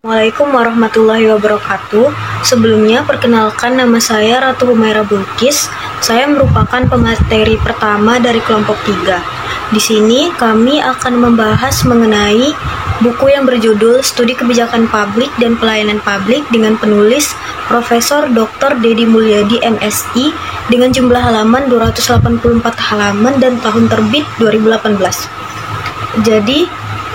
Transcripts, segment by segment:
Assalamualaikum warahmatullahi wabarakatuh. Sebelumnya, perkenalkan nama saya Ratu Humaira Bulkis. Saya merupakan pemateri pertama dari kelompok 3. Di sini kami akan membahas mengenai buku yang berjudul Studi Kebijakan Publik dan Pelayanan Publik dengan penulis Profesor Dr. Dedi Mulyadi MSI dengan jumlah halaman 284 halaman dan tahun terbit 2018. Jadi,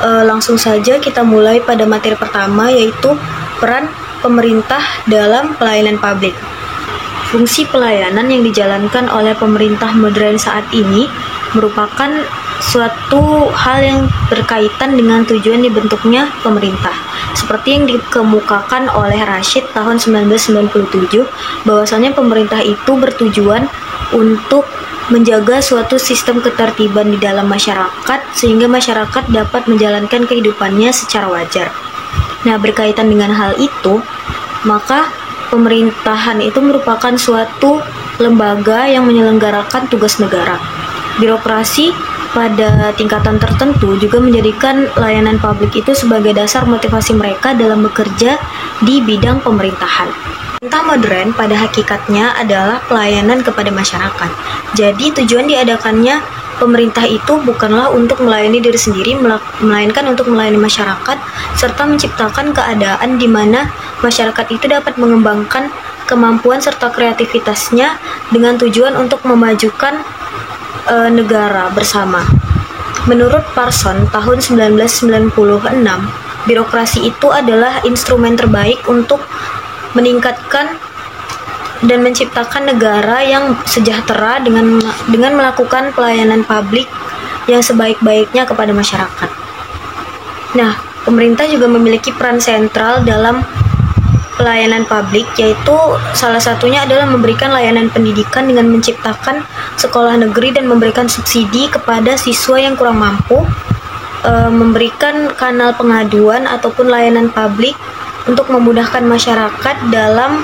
langsung saja kita mulai pada materi pertama, yaitu peran pemerintah dalam pelayanan publik. Fungsi pelayanan yang dijalankan oleh pemerintah modern saat ini merupakan suatu hal yang berkaitan dengan tujuan dibentuknya pemerintah. Seperti yang dikemukakan oleh Rashid tahun 1997, bahwasanya pemerintah itu bertujuan untuk menjaga suatu sistem ketertiban di dalam masyarakat sehingga masyarakat dapat menjalankan kehidupannya secara wajar. Nah, berkaitan dengan hal itu, maka pemerintahan itu merupakan suatu lembaga yang menyelenggarakan tugas negara. Birokrasi pada tingkatan tertentu juga menjadikan layanan publik itu sebagai dasar motivasi mereka dalam bekerja di bidang pemerintahan. Pemerintah modern pada hakikatnya adalah pelayanan kepada masyarakat. Jadi tujuan diadakannya pemerintah itu bukanlah untuk melayani diri sendiri, melainkan untuk melayani masyarakat, serta menciptakan keadaan di mana masyarakat itu dapat mengembangkan kemampuan serta kreativitasnya dengan tujuan untuk memajukan negara bersama. Menurut Parson tahun 1996, birokrasi itu adalah instrumen terbaik untuk meningkatkan dan menciptakan negara yang sejahtera dengan melakukan pelayanan publik yang sebaik-baiknya kepada masyarakat. Nah, pemerintah juga memiliki peran sentral dalam pelayanan publik, yaitu salah satunya adalah memberikan layanan pendidikan dengan menciptakan sekolah negeri dan memberikan subsidi kepada siswa yang kurang mampu, memberikan kanal pengaduan ataupun layanan publik untuk memudahkan masyarakat dalam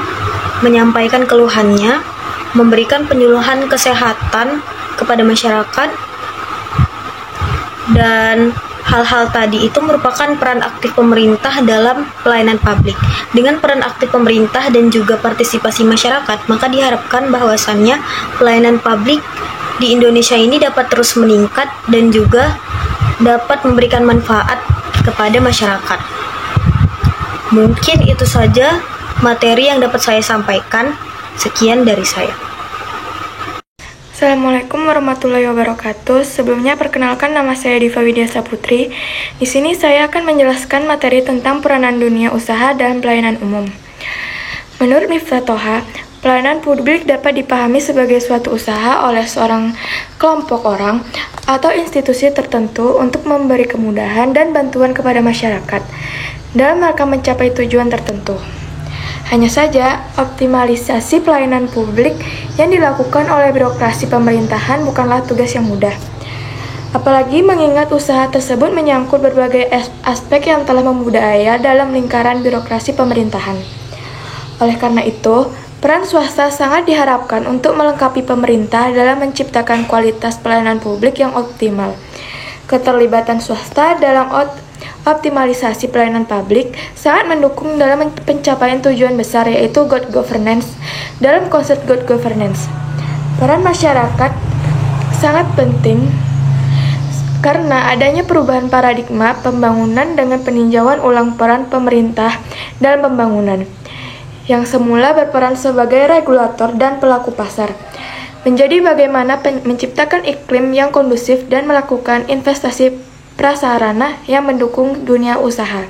menyampaikan keluhannya, memberikan penyuluhan kesehatan kepada masyarakat, dan hal-hal tadi itu merupakan peran aktif pemerintah dalam pelayanan publik. Dengan peran aktif pemerintah dan juga partisipasi masyarakat, maka diharapkan bahwasannya pelayanan publik di Indonesia ini dapat terus meningkat dan juga dapat memberikan manfaat kepada masyarakat. Mungkin itu saja materi yang dapat saya sampaikan. Sekian dari saya. Assalamualaikum warahmatullahi wabarakatuh. Sebelumnya perkenalkan, nama saya Diva Widya Saputri. Di sini saya akan menjelaskan materi tentang peranan dunia usaha dalam pelayanan umum. Menurut Miftah Toha, pelayanan publik dapat dipahami sebagai suatu usaha oleh seorang kelompok orang atau institusi tertentu untuk memberi kemudahan dan bantuan kepada masyarakat dalam rangka mencapai tujuan tertentu. Hanya saja, optimalisasi pelayanan publik yang dilakukan oleh birokrasi pemerintahan bukanlah tugas yang mudah. Apalagi mengingat usaha tersebut menyangkut berbagai aspek yang telah membudaya dalam lingkaran birokrasi pemerintahan. Oleh karena itu, peran swasta sangat diharapkan untuk melengkapi pemerintah dalam menciptakan kualitas pelayanan publik yang optimal. Keterlibatan swasta dalam optimalisasi pelayanan publik sangat mendukung dalam pencapaian tujuan besar, yaitu good governance. Dalam konsep good governance, peran masyarakat sangat penting karena adanya perubahan paradigma pembangunan dengan peninjauan ulang peran pemerintah dalam pembangunan, yang semula berperan sebagai regulator dan pelaku pasar, menjadi bagaimana menciptakan iklim yang kondusif dan melakukan investasi prasarana yang mendukung dunia usaha.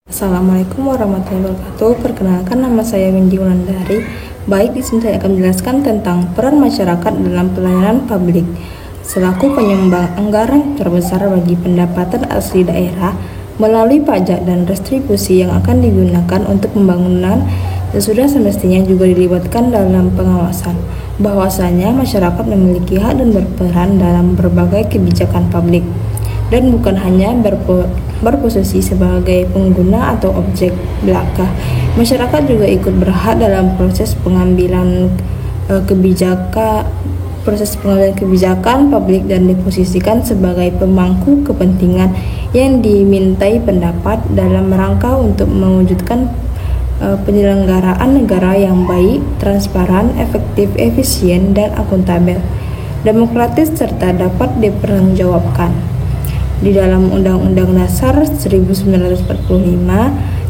Assalamualaikum warahmatullahi wabarakatuh. Perkenalkan, nama saya Windy Wulandari. Baik, di sini saya akan menjelaskan tentang peran masyarakat dalam pelayanan publik. Selaku penyumbang anggaran terbesar bagi pendapatan asli daerah melalui pajak dan restribusi yang akan digunakan untuk pembangunan, sudah semestinya juga dilibatkan dalam pengawasan, bahwasanya masyarakat memiliki hak dan berperan dalam berbagai kebijakan publik. dan bukan hanya berposisi sebagai pengguna atau objek belaka. Masyarakat juga ikut berhak dalam proses pengambilan kebijakan publik dan diposisikan sebagai pemangku kepentingan yang dimintai pendapat dalam rangka untuk mewujudkan penyelenggaraan negara yang baik, transparan, efektif, efisien, dan akuntabel, demokratis, serta dapat dipertanggungjawabkan. Di dalam Undang-Undang Dasar 1945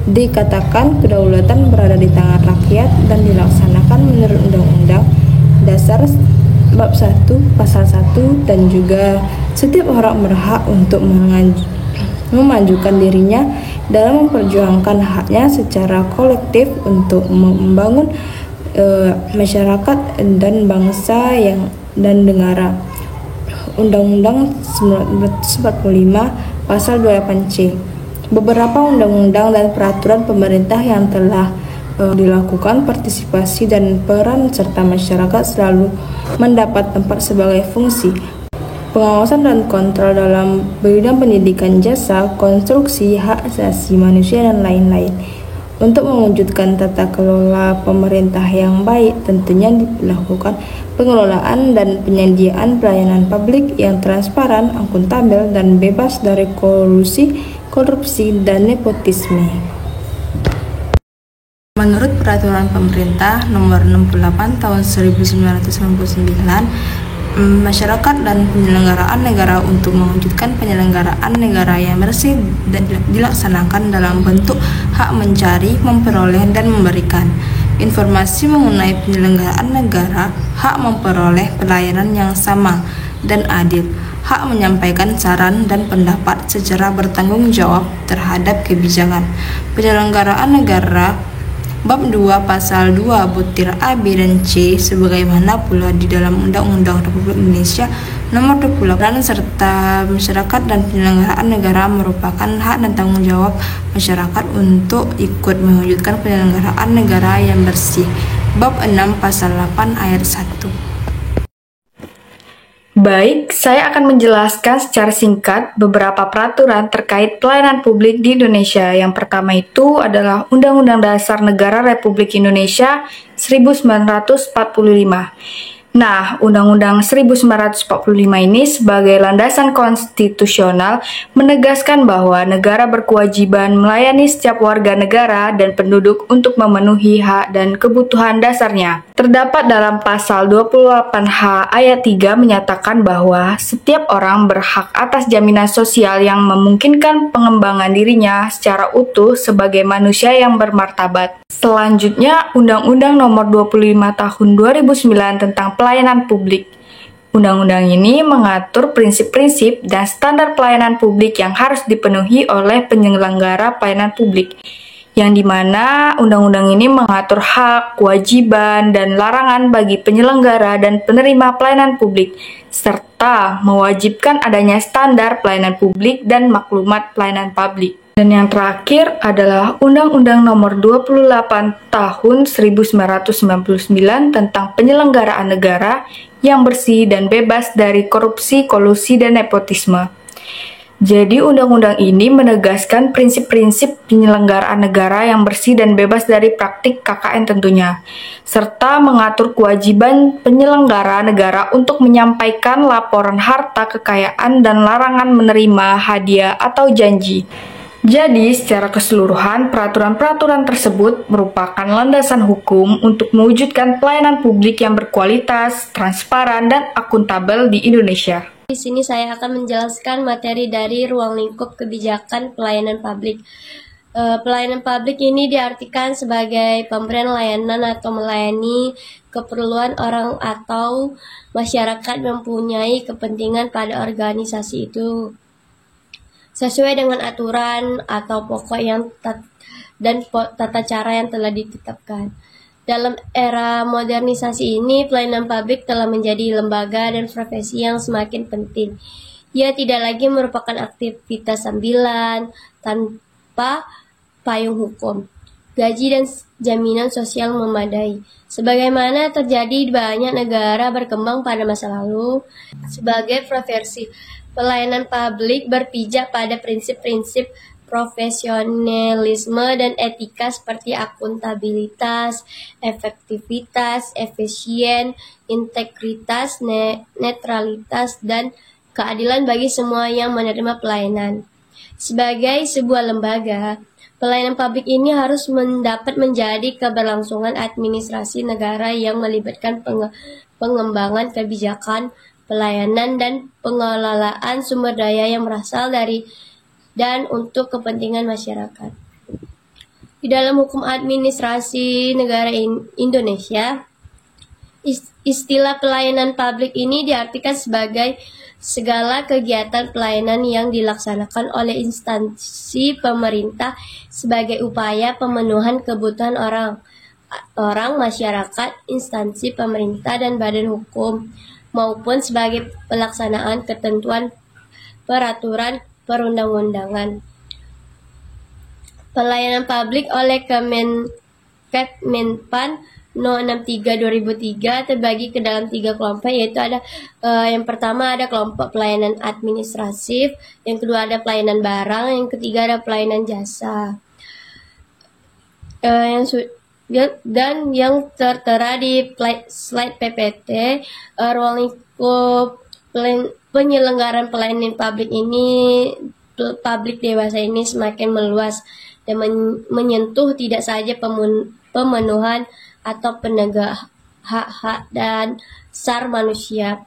dikatakan kedaulatan berada di tangan rakyat dan dilaksanakan menurut Undang-Undang Dasar Bab 1 Pasal 1, dan juga setiap orang berhak untuk memajukan dirinya dalam memperjuangkan haknya secara kolektif untuk membangun masyarakat dan bangsa dan negara. Undang-Undang 1945 Pasal 28C. Beberapa undang-undang dan peraturan pemerintah yang telah dilakukan partisipasi dan peran serta masyarakat selalu mendapat tempat sebagai fungsi pengawasan dan kontrol dalam bidang pendidikan, jasa, konstruksi, hak asasi manusia, dan lain-lain. Untuk mewujudkan tata kelola pemerintah yang baik, tentunya dilakukan pengelolaan dan penyediaan pelayanan publik yang transparan, akuntabel, dan bebas dari korupsi, dan nepotisme. Menurut Peraturan Pemerintah Nomor 68 Tahun 1999, masyarakat dan penyelenggaraan negara untuk mewujudkan penyelenggaraan negara yang bersih dan dilaksanakan dalam bentuk hak mencari, memperoleh, dan memberikan informasi mengenai penyelenggaraan negara, hak memperoleh pelayanan yang sama dan adil, hak menyampaikan saran dan pendapat secara bertanggung jawab terhadap kebijakan penyelenggaraan negara. Bab 2 Pasal 2 butir A, B, dan C sebagaimana pula di dalam Undang-Undang Republik Indonesia Nomor 28, serta masyarakat dan penyelenggaraan negara merupakan hak dan tanggung jawab masyarakat untuk ikut mewujudkan penyelenggaraan negara yang bersih. Bab 6 Pasal 8 ayat 1. Baik, saya akan menjelaskan secara singkat beberapa peraturan terkait pelayanan publik di Indonesia. Yang pertama itu adalah Undang-Undang Dasar Negara Republik Indonesia 1945. Nah, Undang-Undang 1945 ini sebagai landasan konstitusional menegaskan bahwa negara berkewajiban melayani setiap warga negara dan penduduk untuk memenuhi hak dan kebutuhan dasarnya. Terdapat dalam pasal 28H ayat 3 menyatakan bahwa setiap orang berhak atas jaminan sosial yang memungkinkan pengembangan dirinya secara utuh sebagai manusia yang bermartabat. Selanjutnya, Undang-Undang Nomor 25 Tahun 2009 tentang Pelayanan Publik. Undang-undang ini mengatur prinsip-prinsip dan standar pelayanan publik yang harus dipenuhi oleh penyelenggara pelayanan publik, yang dimana undang-undang ini mengatur hak, kewajiban, dan larangan bagi penyelenggara dan penerima pelayanan publik, serta mewajibkan adanya standar pelayanan publik dan maklumat pelayanan publik. Dan yang terakhir adalah Undang-Undang Nomor 28 Tahun 1999 tentang Penyelenggaraan Negara yang bersih dan bebas dari korupsi, kolusi, dan nepotisme. Jadi undang-undang ini menegaskan prinsip-prinsip penyelenggaraan negara yang bersih dan bebas dari praktik KKN tentunya, serta mengatur kewajiban penyelenggara negara untuk menyampaikan laporan harta kekayaan dan larangan menerima hadiah atau janji. Jadi, secara keseluruhan, peraturan-peraturan tersebut merupakan landasan hukum untuk mewujudkan pelayanan publik yang berkualitas, transparan, dan akuntabel di Indonesia. Di sini saya akan menjelaskan materi dari ruang lingkup kebijakan pelayanan publik. Pelayanan publik ini diartikan sebagai pemberian layanan atau melayani keperluan orang atau masyarakat mempunyai kepentingan pada organisasi itu, sesuai dengan aturan atau pokok dan tata cara yang telah ditetapkan. Dalam era modernisasi ini, pelayanan publik telah menjadi lembaga dan profesi yang semakin penting. Ia tidak lagi merupakan aktivitas sambilan tanpa payung hukum, gaji, dan jaminan sosial memadai. Sebagaimana terjadi di banyak negara berkembang pada masa lalu, sebagai profesi Pelayanan publik berpijak pada prinsip-prinsip profesionalisme dan etika seperti akuntabilitas, efektivitas, efisien, integritas, netralitas, dan keadilan bagi semua yang menerima pelayanan. Sebagai sebuah lembaga, pelayanan publik ini harus dapat menjadi keberlangsungan administrasi negara yang melibatkan pengembangan kebijakan, pelayanan, dan pengelolaan sumber daya yang berasal dari dan untuk kepentingan masyarakat. Di dalam hukum administrasi negara Indonesia, istilah pelayanan publik ini diartikan sebagai segala kegiatan pelayanan yang dilaksanakan oleh instansi pemerintah sebagai upaya pemenuhan kebutuhan orang masyarakat, instansi pemerintah dan badan hukum, maupun sebagai pelaksanaan ketentuan peraturan perundang-undangan. Pelayanan publik oleh Kemenpan No. 63/2003 terbagi ke dalam 3 kelompok, yaitu ada yang pertama ada kelompok pelayanan administratif, yang kedua ada pelayanan barang, yang ketiga ada pelayanan jasa. Dan yang tertera di slide PPT, ruang lingkup penyelenggaraan pelayanan publik publik dewasa ini semakin meluas dan menyentuh tidak saja pemenuhan atau penegak hak-hak dan SAR manusia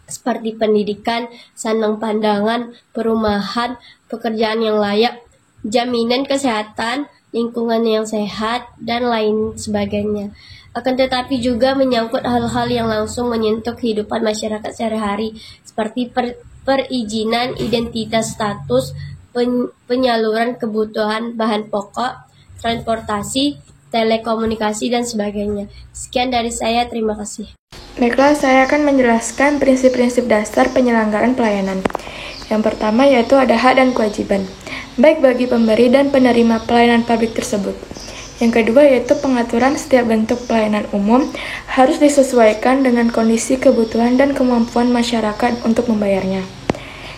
seperti pendidikan, sandang pandangan, perumahan, pekerjaan yang layak, jaminan kesehatan, lingkungan yang sehat, dan lain sebagainya. Akan tetapi juga menyangkut hal-hal yang langsung menyentuh kehidupan masyarakat sehari-hari seperti perizinan identitas status, penyaluran kebutuhan bahan pokok, transportasi, telekomunikasi, dan sebagainya. Sekian dari saya, terima kasih. Baiklah, saya akan menjelaskan prinsip-prinsip dasar penyelenggaraan pelayanan. Yang pertama yaitu ada hak dan kewajiban, baik bagi pemberi dan penerima pelayanan publik tersebut. Yang kedua yaitu pengaturan setiap bentuk pelayanan umum harus disesuaikan dengan kondisi kebutuhan dan kemampuan masyarakat untuk membayarnya.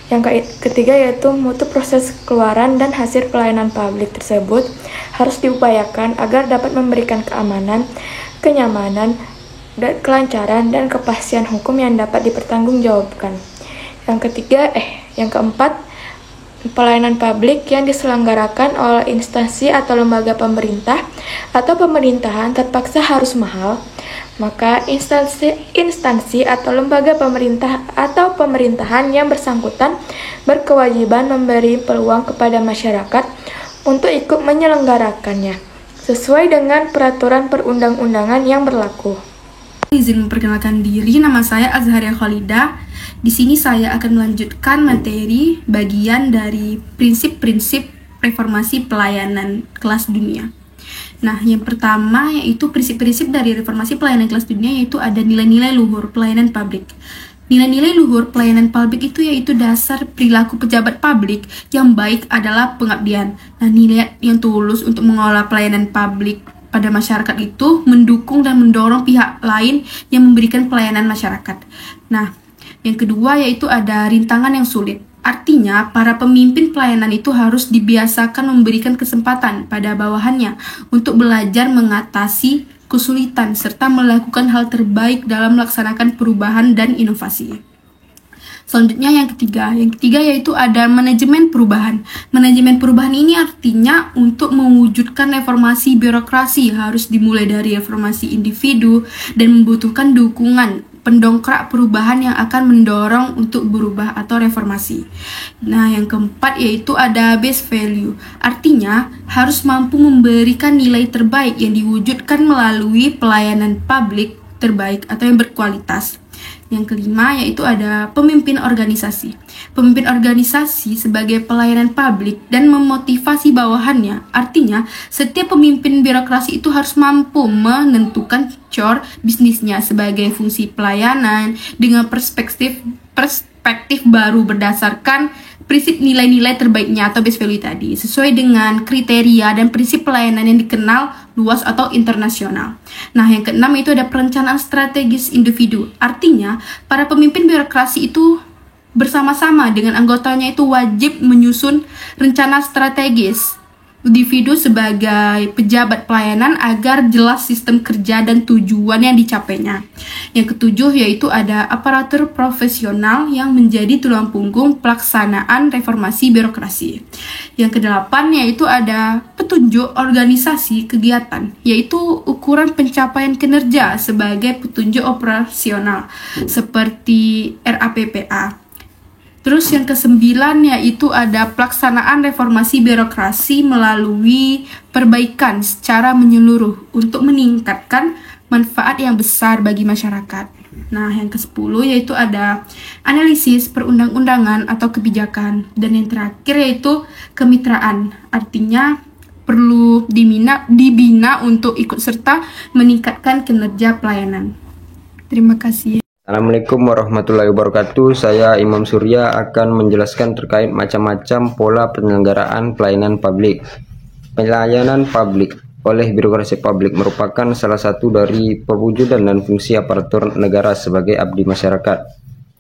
Yang ketiga yaitu mutu proses keluaran dan hasil pelayanan publik tersebut harus diupayakan agar dapat memberikan keamanan, kenyamanan, dan kelancaran dan kepastian hukum yang dapat dipertanggungjawabkan. Yang keempat, pelayanan publik yang diselenggarakan oleh instansi atau lembaga pemerintah atau pemerintahan terpaksa harus mahal, maka instansi atau lembaga pemerintah atau pemerintahan yang bersangkutan berkewajiban memberi peluang kepada masyarakat untuk ikut menyelenggarakannya sesuai dengan peraturan perundang-undangan yang berlaku. Izin memperkenalkan diri, nama saya Azharia Khalidah. Di sini saya akan melanjutkan materi bagian dari prinsip-prinsip reformasi pelayanan kelas dunia. Nah, yang pertama yaitu prinsip-prinsip dari reformasi pelayanan kelas dunia yaitu ada nilai-nilai luhur pelayanan publik. Nilai-nilai luhur pelayanan publik itu yaitu dasar perilaku pejabat publik yang baik adalah pengabdian. Nah, nilai yang tulus untuk mengelola pelayanan publik pada masyarakat itu mendukung dan mendorong pihak lain yang memberikan pelayanan masyarakat. Nah, yang kedua yaitu ada rintangan yang sulit. Artinya, para pemimpin pelayanan itu harus dibiasakan memberikan kesempatan pada bawahannya untuk belajar mengatasi kesulitan serta melakukan hal terbaik dalam melaksanakan perubahan dan inovasi. Selanjutnya yang ketiga yaitu ada manajemen perubahan. Manajemen perubahan ini artinya untuk mewujudkan reformasi birokrasi harus dimulai dari reformasi individu dan membutuhkan dukungan pendongkrak perubahan yang akan mendorong untuk berubah atau reformasi. Nah, yang keempat yaitu ada base value. Artinya harus mampu memberikan nilai terbaik yang diwujudkan melalui pelayanan publik terbaik atau yang berkualitas. Yang kelima yaitu ada pemimpin organisasi. Pemimpin organisasi sebagai pelayanan publik dan memotivasi bawahannya. Artinya, setiap pemimpin birokrasi itu harus mampu menentukan core bisnisnya sebagai fungsi pelayanan dengan perspektif baru berdasarkan prinsip nilai-nilai terbaiknya atau base value tadi, sesuai dengan kriteria dan prinsip pelayanan yang dikenal luas atau internasional. Nah, yang keenam itu ada perencanaan strategis individu. Artinya, para pemimpin birokrasi itu bersama-sama dengan anggotanya itu wajib menyusun rencana strategis individu sebagai pejabat pelayanan agar jelas sistem kerja dan tujuan yang dicapainya. Yang ketujuh yaitu ada aparatur profesional yang menjadi tulang punggung pelaksanaan reformasi birokrasi. Yang kedelapan yaitu ada petunjuk organisasi kegiatan, yaitu ukuran pencapaian kinerja sebagai petunjuk operasional seperti RAPPA. Terus yang kesembilan yaitu ada pelaksanaan reformasi birokrasi melalui perbaikan secara menyeluruh untuk meningkatkan manfaat yang besar bagi masyarakat. Nah, yang kesepuluh yaitu ada analisis perundang-undangan atau kebijakan. Dan yang terakhir yaitu kemitraan, artinya perlu dibina untuk ikut serta meningkatkan kinerja pelayanan. Terima kasih. Assalamualaikum warahmatullahi wabarakatuh. Saya Imam Surya akan menjelaskan terkait macam-macam pola penyelenggaraan pelayanan publik. Pelayanan publik oleh birokrasi publik merupakan salah satu dari perwujudan dan fungsi aparatur negara sebagai abdi masyarakat.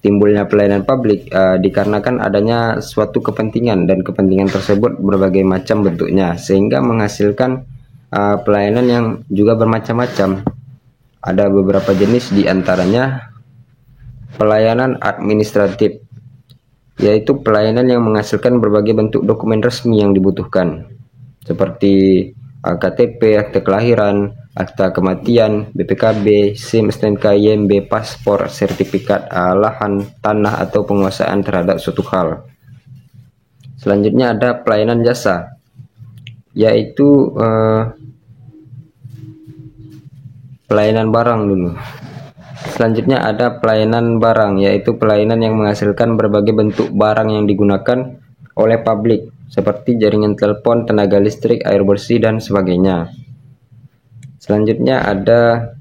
Timbulnya pelayanan publik dikarenakan adanya suatu kepentingan, dan kepentingan tersebut berbagai macam bentuknya sehingga menghasilkan pelayanan yang juga bermacam-macam. Ada beberapa jenis, diantaranya pelayanan administratif, yaitu pelayanan yang menghasilkan berbagai bentuk dokumen resmi yang dibutuhkan, seperti KTP, akte kelahiran, akta kematian, BPKB, SIM, STNK, IMB, paspor, sertifikat lahan, tanah, atau penguasaan terhadap suatu hal. Selanjutnya ada pelayanan jasa, yaitu pelayanan barang dulu. Selanjutnya ada pelayanan barang, yaitu pelayanan yang menghasilkan berbagai bentuk barang yang digunakan oleh publik, seperti jaringan telepon, tenaga listrik, air bersih, dan sebagainya. Selanjutnya ada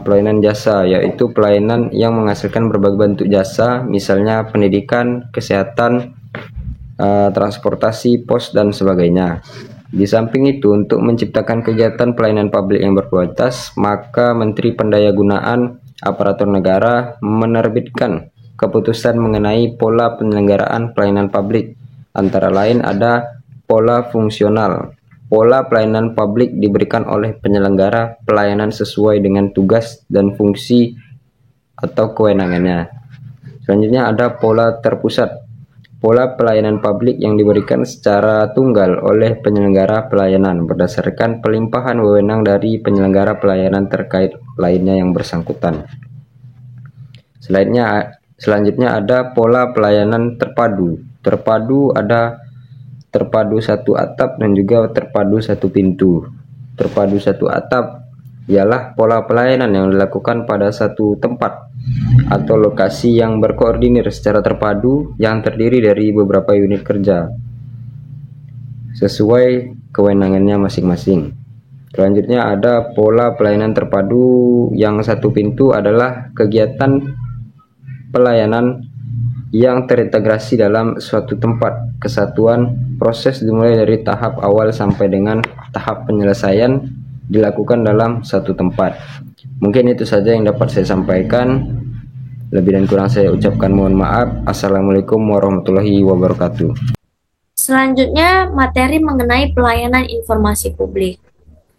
pelayanan jasa, yaitu pelayanan yang menghasilkan berbagai bentuk jasa, misalnya pendidikan, kesehatan, transportasi, pos, dan sebagainya. Di samping itu, untuk menciptakan kegiatan pelayanan publik yang berkualitas, maka Menteri Pendayagunaan Aparatur Negara menerbitkan keputusan mengenai pola penyelenggaraan pelayanan publik. Antara lain ada pola fungsional. Pola pelayanan publik diberikan oleh penyelenggara pelayanan sesuai dengan tugas dan fungsi atau kewenangannya. Selanjutnya ada pola terpusat. Pola pelayanan publik yang diberikan secara tunggal oleh penyelenggara pelayanan berdasarkan pelimpahan wewenang dari penyelenggara pelayanan terkait lainnya yang bersangkutan. Selanjutnya ada pola pelayanan terpadu. Terpadu ada terpadu satu atap dan juga terpadu satu pintu. Terpadu satu atap ialah pola pelayanan yang dilakukan pada satu tempat atau lokasi yang berkoordinir secara terpadu yang terdiri dari beberapa unit kerja sesuai kewenangannya masing-masing. Selanjutnya ada pola pelayanan terpadu yang satu pintu adalah kegiatan pelayanan yang terintegrasi dalam suatu tempat kesatuan. Proses dimulai dari tahap awal sampai dengan tahap penyelesaian dilakukan dalam satu tempat. Mungkin itu saja yang dapat saya sampaikan. Lebih dan kurang saya ucapkan mohon maaf. Assalamualaikum warahmatullahi wabarakatuh. Selanjutnya, materi mengenai pelayanan informasi publik.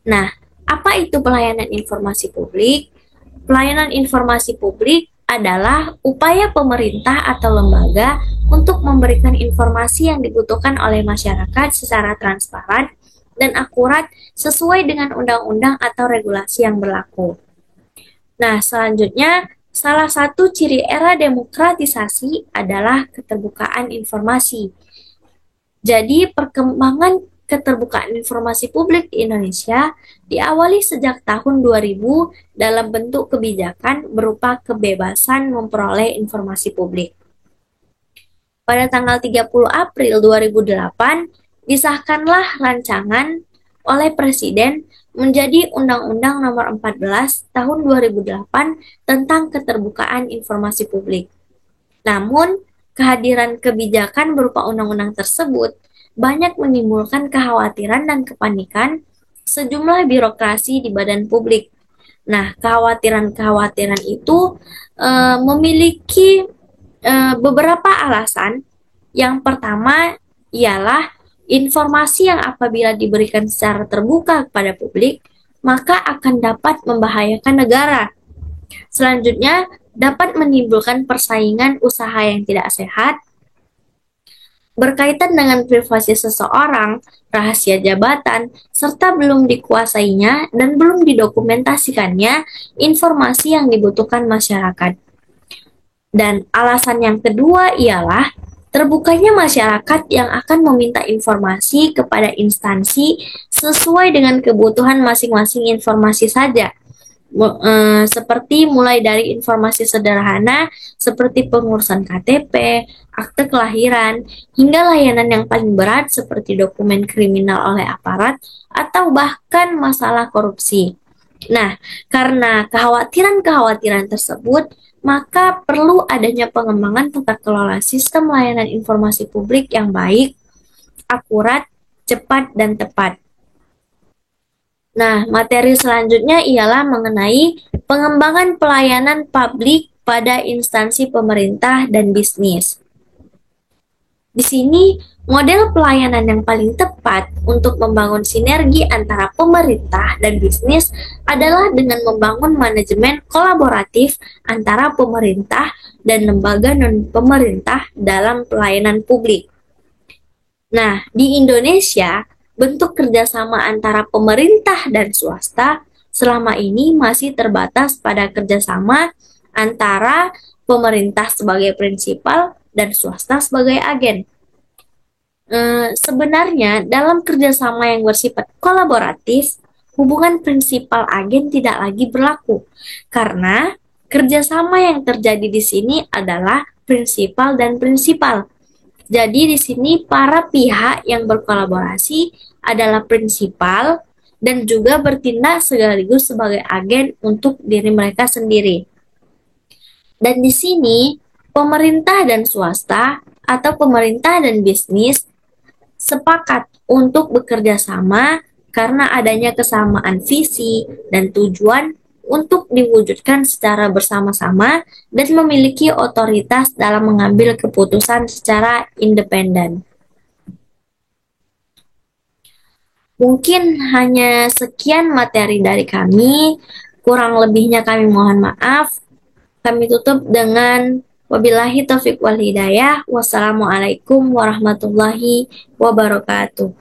Nah, apa itu pelayanan informasi publik? Pelayanan informasi publik adalah upaya pemerintah atau lembaga untuk memberikan informasi yang dibutuhkan oleh masyarakat secara transparan dan akurat sesuai dengan undang-undang atau regulasi yang berlaku. Nah, selanjutnya, salah satu ciri era demokratisasi adalah keterbukaan informasi. Jadi, perkembangan keterbukaan informasi publik di Indonesia diawali sejak tahun 2000 dalam bentuk kebijakan berupa kebebasan memperoleh informasi publik. Pada tanggal 30 April 2008, disahkanlah rancangan oleh Presiden menjadi Undang-Undang Nomor 14 Tahun 2008 tentang Keterbukaan Informasi Publik. Namun, kehadiran kebijakan berupa undang-undang tersebut banyak menimbulkan kekhawatiran dan kepanikan sejumlah birokrasi di badan publik. Nah, kekhawatiran-kekhawatiran itu memiliki beberapa alasan. Yang pertama ialah informasi yang apabila diberikan secara terbuka kepada publik, maka akan dapat membahayakan negara. Selanjutnya, dapat menimbulkan persaingan usaha yang tidak sehat, berkaitan dengan privasi seseorang, rahasia jabatan, serta belum dikuasainya dan belum didokumentasikannya informasi yang dibutuhkan masyarakat. Dan alasan yang kedua ialah terbukanya masyarakat yang akan meminta informasi kepada instansi sesuai dengan kebutuhan masing-masing informasi saja. Seperti mulai dari informasi sederhana seperti pengurusan KTP, akte kelahiran, hingga layanan yang paling berat seperti dokumen kriminal oleh aparat atau bahkan masalah korupsi. Nah, karena kekhawatiran-kekhawatiran tersebut, maka perlu adanya pengembangan tata kelola sistem layanan informasi publik yang baik, akurat, cepat, dan tepat. Nah, materi selanjutnya ialah mengenai pengembangan pelayanan publik pada instansi pemerintah dan bisnis. Di sini, model pelayanan yang paling tepat untuk membangun sinergi antara pemerintah dan bisnis adalah dengan membangun manajemen kolaboratif antara pemerintah dan lembaga non-pemerintah dalam pelayanan publik. Nah, di Indonesia, bentuk kerjasama antara pemerintah dan swasta selama ini masih terbatas pada kerjasama antara pemerintah sebagai prinsipal dan swasta sebagai agen. Sebenarnya dalam kerjasama yang bersifat kolaboratif, hubungan prinsipal agen tidak lagi berlaku karena kerjasama yang terjadi di sini adalah prinsipal dan prinsipal. Jadi di sini para pihak yang berkolaborasi adalah prinsipal dan juga bertindak sekaligus sebagai agen untuk diri mereka sendiri. Dan di sini, pemerintah dan swasta atau pemerintah dan bisnis sepakat untuk bekerja sama karena adanya kesamaan visi dan tujuan untuk diwujudkan secara bersama-sama dan memiliki otoritas dalam mengambil keputusan secara independen. Mungkin hanya sekian materi dari kami, kurang lebihnya kami mohon maaf. Kami tutup dengan wabillahi taufiq wal hidayah. Wassalamualaikum warahmatullahi wabarakatuh.